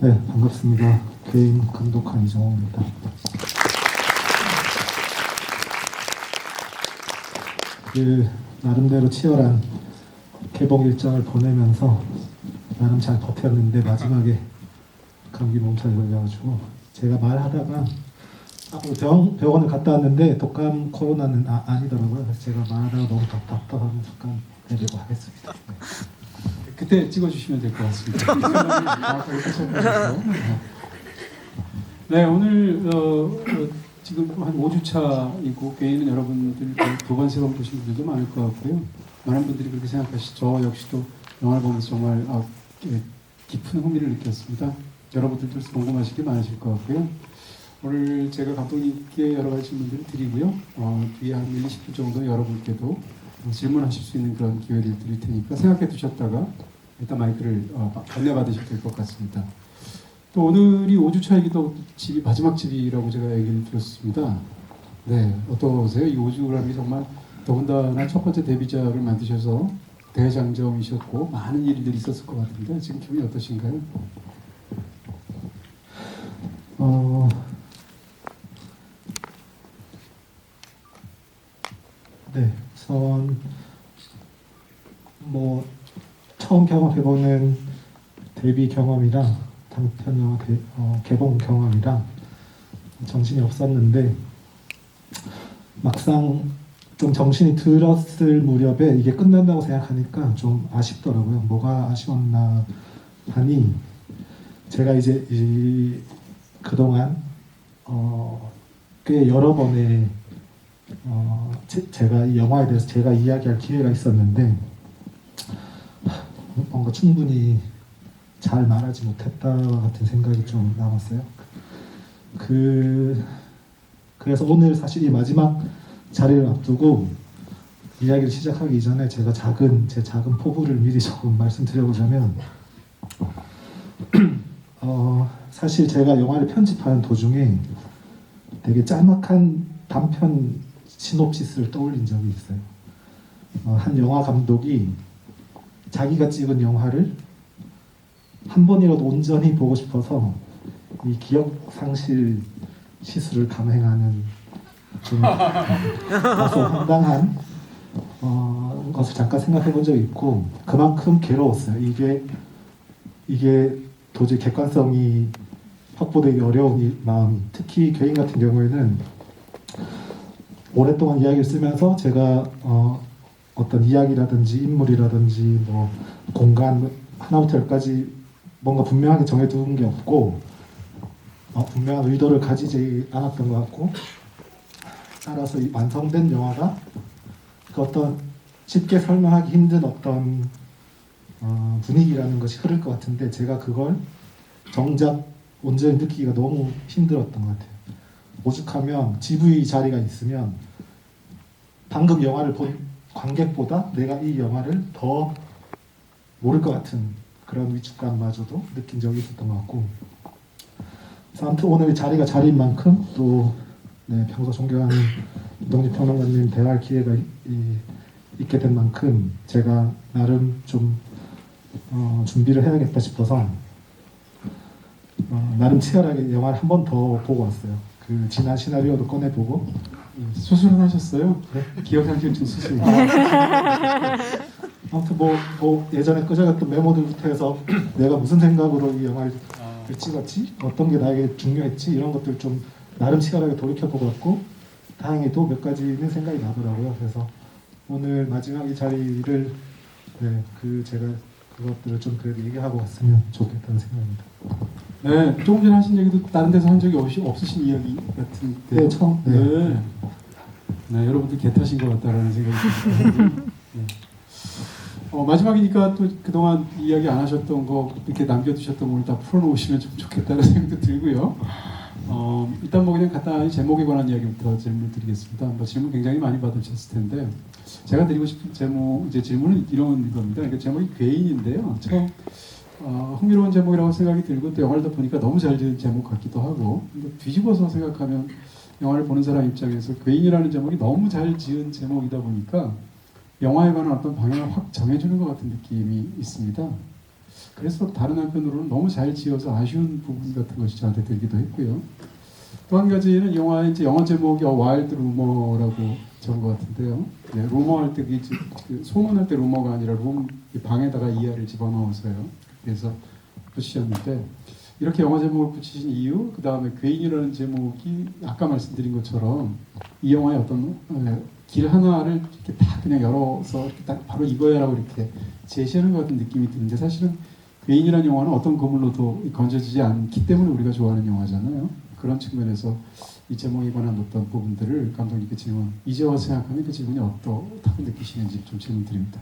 네, 반갑습니다. 개인 감독한 이정호입니다. 나름대로 치열한 개봉 일정을 보내면서 나름 잘 버텼는데 마지막에 감기 몸살이 걸려가지고 제가 말하다가 병원을 갔다 왔는데 독감 코로나는 아니더라고요. 그래서 제가 말하다가 너무 답답하면 잠깐 내리고 하겠습니다. 네. 그때 찍어주시면 될 것 같습니다. 정확하게 설명해서. 네, 오늘 지금 한 5주차이고 개인은 여러분들 두 번, 세 번 보신 분들도 많을 것 같고요. 많은 분들이 그렇게 생각하시죠. 저 역시도 영화를 보면서 정말 깊은 흥미를 느꼈습니다. 여러분들도 궁금하신 게 많으실 것 같고요. 오늘 제가 감독님께 여러 가지 질문들을 드리고요. 뒤에 한 1, 20분 정도 여러분께도 질문하실 수 있는 그런 기회를 드릴 테니까 생각해 두셨다가 일단 마이크를 건네받으셔도 될 것 같습니다. 또 오늘이 5주차이기도 집이 마지막 집이라고 제가 얘기를 드렸습니다. 네, 어떠세요? 이 5주라는 정말 더군다나 첫 번째 데뷔작을 만드셔서 대장정이셨고 많은 일들이 있었을 것 같은데 지금 기분이 어떠신가요? 네, 우선 처음 경험해보는 데뷔 경험이랑 단편 영화 개봉 경험이랑 정신이 없었는데 막상 좀 정신이 들었을 무렵에 이게 끝난다고 생각하니까 좀 아쉽더라고요. 뭐가 아쉬웠나 하니 제가 이제 그동안 꽤 여러 번의 제가 이 영화에 대해서 제가 이야기할 기회가 있었는데 뭔가 충분히 잘 말하지 못했다 같은 생각이 좀 남았어요. 그래서 오늘 사실 이 마지막 자리를 앞두고 이야기를 시작하기 이전에 제가 제 작은 포부를 미리 조금 말씀드려보자면 사실 제가 영화를 편집하는 도중에 되게 짤막한 단편 시놉시스를 떠올린 적이 있어요. 한 영화 감독이 자기가 찍은 영화를 한 번이라도 온전히 보고 싶어서 이 기억 상실 시술을 감행하는 좀 다소 황당한 것을 잠깐 생각해 본 적이 있고 그만큼 괴로웠어요. 이게 도저히 객관성이 확보되기 어려운 이 마음이 특히 개인 같은 경우에는 오랫동안 이야기를 쓰면서 제가 어떤 이야기라든지 인물이라든지 공간 하나부터 열까지 뭔가 분명하게 정해둔 게 없고 분명한 의도를 가지지 않았던 것 같고 따라서 이 완성된 영화가 그 어떤 쉽게 설명하기 힘든 어떤 분위기라는 것이 흐를 것 같은데 제가 그걸 정작 온전히 느끼기가 너무 힘들었던 것 같아요. 오죽하면 GV 자리가 있으면 방금 영화를 본 관객보다 내가 이 영화를 더 모를 것 같은 그런 위축감마저도 느낀 적이 있었던 것 같고 그래서 아무튼 오늘 자리가 자리인 만큼 또 평소 존경하는 이동진 평론가님 대화할 기회가 있게 된 만큼 제가 나름 좀 준비를 해야겠다 싶어서 나름 치열하게 영화를 한 번 더 보고 왔어요. 그 지난 시나리오도 꺼내보고. 수술은 하셨어요? 네? 기억상실증 수술. 아무튼 예전에 끄적였던 메모들부터 해서 내가 무슨 생각으로 이 영화를 찍었지? 어떤 게 나에게 중요했지? 이런 것들 좀 나름 치열하게 돌이켜보고 왔고 다행히도 몇 가지는 생각이 나더라고요. 그래서 오늘 마지막 이 자리를 제가 그것들을 좀 그래도 얘기하고 왔으면 좋겠다는 생각입니다. 네, 조금 전에 하신 얘기도 다른 데서 한 적이 없으신 이야기 같은데. 네, 처음. 네, 여러분들 개 타신 것 같다라는 생각이 듭니다. 네. 마지막이니까 또 그동안 이야기 안 하셨던 거 이렇게 남겨두셨던 걸 다 풀어놓으시면 좀 좋겠다는 생각도 들고요. 일단 그냥 간단히 제목에 관한 이야기부터 질문 드리겠습니다. 질문 굉장히 많이 받으셨을 텐데 제가 드리고 싶은 질문은 이런 겁니다. 그러니까 제목이 괴인인데요. 참 흥미로운 제목이라고 생각이 들고 또 영화를 보니까 너무 잘 지은 제목 같기도 하고 근데 뒤집어서 생각하면 영화를 보는 사람 입장에서 괴인이라는 제목이 너무 잘 지은 제목이다 보니까 영화에 관한 어떤 방향을 확 정해주는 것 같은 느낌이 있습니다. 그래서 다른 한편으로는 너무 잘 지어서 아쉬운 부분 같은 것이 저한테 들기도 했고요. 또 한 가지는 영화의 이제 영어 제목이 와일드 루머라고 적은 것 같은데요. 네, 루머할 때 그 소문할 때 루머가 아니라 방에다가 이하를 집어넣어서요. 그래서 붙이셨는데 이렇게 영화 제목을 붙이신 이유, 그 다음에 괴인이라는 제목이 아까 말씀드린 것처럼 이 영화의 어떤 길 하나를 이렇게 다 그냥 열어서 이렇게 딱 바로 이거야라고 이렇게 제시하는 것 같은 느낌이 드는데 사실은 괴인이라는 영화는 어떤 거물로도 건져지지 않기 때문에 우리가 좋아하는 영화잖아요. 그런 측면에서 이 제목에 관한 어떤 부분들을 감독님께 질문, 이제 와서 생각하면 그 질문이 어떻다고 느끼시는지 좀 질문 드립니다.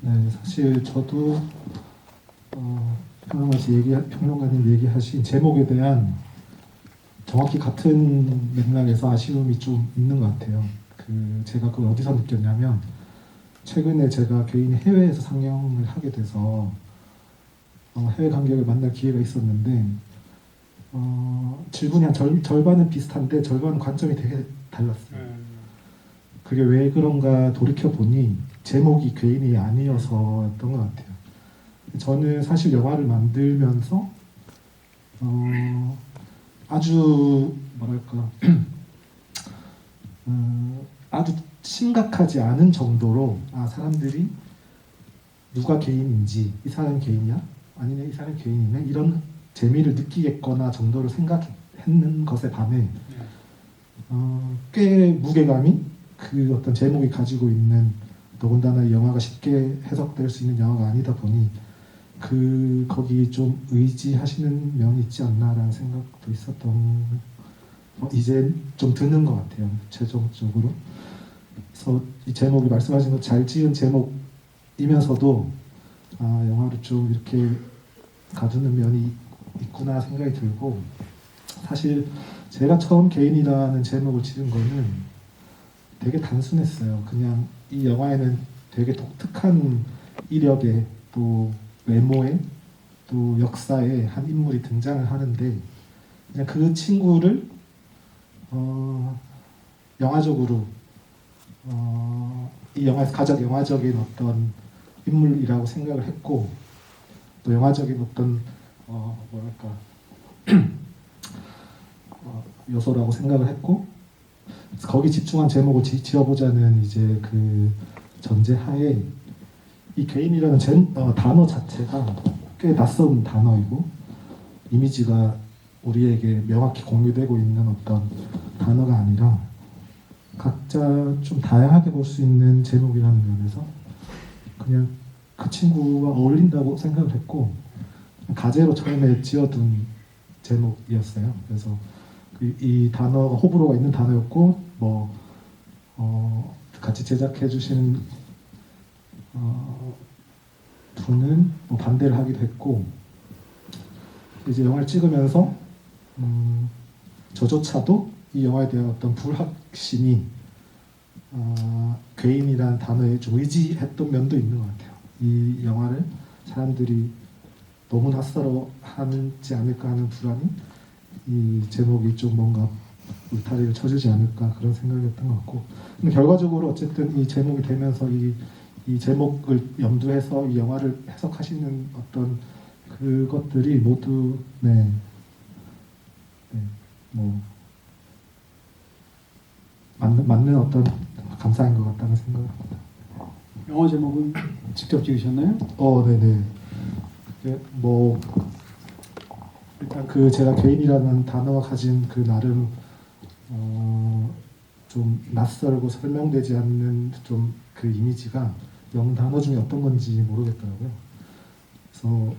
네, 사실 저도 평론가님 얘기하신 제목에 대한 정확히 같은 맥락에서 아쉬움이 좀 있는 것 같아요. 제가 그걸 어디서 느꼈냐면 최근에 제가 개인이 해외에서 상영을 하게 돼서 해외 관객을 만날 기회가 있었는데 질문이 한 절반은 비슷한데 절반은 관점이 되게 달랐어요. 그게 왜 그런가 돌이켜보니 제목이 괴인이 아니어서였던 것 같아요. 저는 사실 영화를 만들면서 아주 뭐랄까 아주 심각하지 않은 정도로 사람들이 누가 개인인지, 이 사람이 개인이야? 아니면 이 사람이 개인이네? 이런 재미를 느끼겠거나 정도로 생각했는 것에 반해 꽤 무게감이 그 어떤 제목이 가지고 있는, 더군다나 이 영화가 쉽게 해석될 수 있는 영화가 아니다 보니 거기 좀 의지하시는 면이 있지 않나라는 생각도 있었던 이제 좀 드는 것 같아요. 최종적으로. 그래서 이 제목이 말씀하신 것 잘 지은 제목이면서도 영화를 좀 이렇게 가두는 면이 있구나 생각이 들고, 사실 제가 처음 개인이라는 제목을 지은 거는 되게 단순했어요. 그냥 이 영화에는 되게 독특한 이력에 또 외모에 또 역사에 한 인물이 등장을 하는데 그냥 그 친구를 영화적으로 이 영화에서 가장 영화적인 어떤 인물이라고 생각을 했고, 또 영화적인 어떤 뭐랄까 요소라고 생각을 했고, 그래서 거기 집중한 제목을 지어보자는 이제 그 전제하에 이 개인이라는 단어 자체가 꽤 낯선 단어이고 이미지가 우리에게 명확히 공유되고 있는 어떤 단어가 아니라 각자 좀 다양하게 볼 수 있는 제목이라는 면에서 그냥 그 친구와 어울린다고 생각을 했고 가제로 처음에 지어둔 제목이었어요. 그래서 이 단어가 호불호가 있는 단어였고 같이 제작해 주시는 분은 반대를 하기도 했고, 이제 영화를 찍으면서 저조차도 이 영화에 대한 어떤 불확신이 괴인이라는 단어에 좀 의지했던 면도 있는 것 같아요. 이 영화를 사람들이 너무 낯설어 하지 않을까 하는 불안이 이 제목이 좀 뭔가 울타리를 쳐주지 않을까 그런 생각이었던 것 같고, 근데 결과적으로 어쨌든 이 제목이 되면서 이 제목을 염두해서 이 영화를 해석하시는 어떤 그것들이 모두 맞는 어떤 감상인 것 같다는 생각합니다. 영화 제목은 직접 지으셨나요? 네네. 일단 제가 개인이라는 단어가 가진 그 나름 좀 낯설고 설명되지 않는 좀 그 이미지가 단어 중에 어떤 건지 모르겠더라고요. 그래서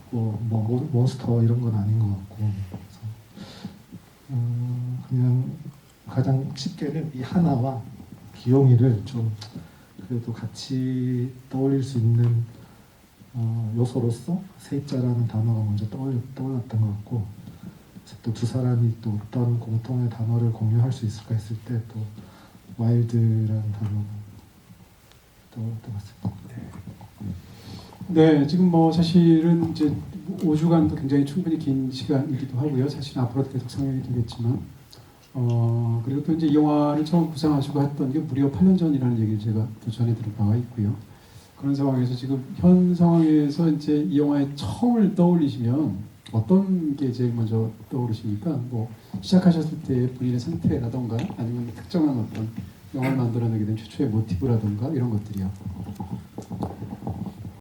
몬스터 이런 건 아닌 것 같고, 그래서 그냥 가장 쉽게는 이 하나와 기용이를 좀 그래도 같이 떠올릴 수 있는 요소로서 세입자라는 단어가 먼저 떠올랐던 것 같고, 또 두 사람이 또 어떤 공통의 단어를 공유할 수 있을까 했을 때 또 와일드라는 단어가 떠올랐던 것 같습니다. 네, 지금 사실은 이제 5주간도 굉장히 충분히 긴 시간이기도 하고요. 사실 앞으로도 계속 상영이 되겠지만, 그리고 또 이제 이 영화를 처음 구상하시고 했던 게 무려 8년 전이라는 얘기를 제가 또 전해 들은 바가 있고요. 그런 상황에서 지금 현 상황에서 이제 이 영화의 처음을 떠올리시면 어떤 게 제일 먼저 떠오르십니까? 뭐 시작하셨을 때 본인의 상태라던가 아니면 특정한 어떤 영화를 만들어내게 된 최초의 모티브라던가 이런 것들이요.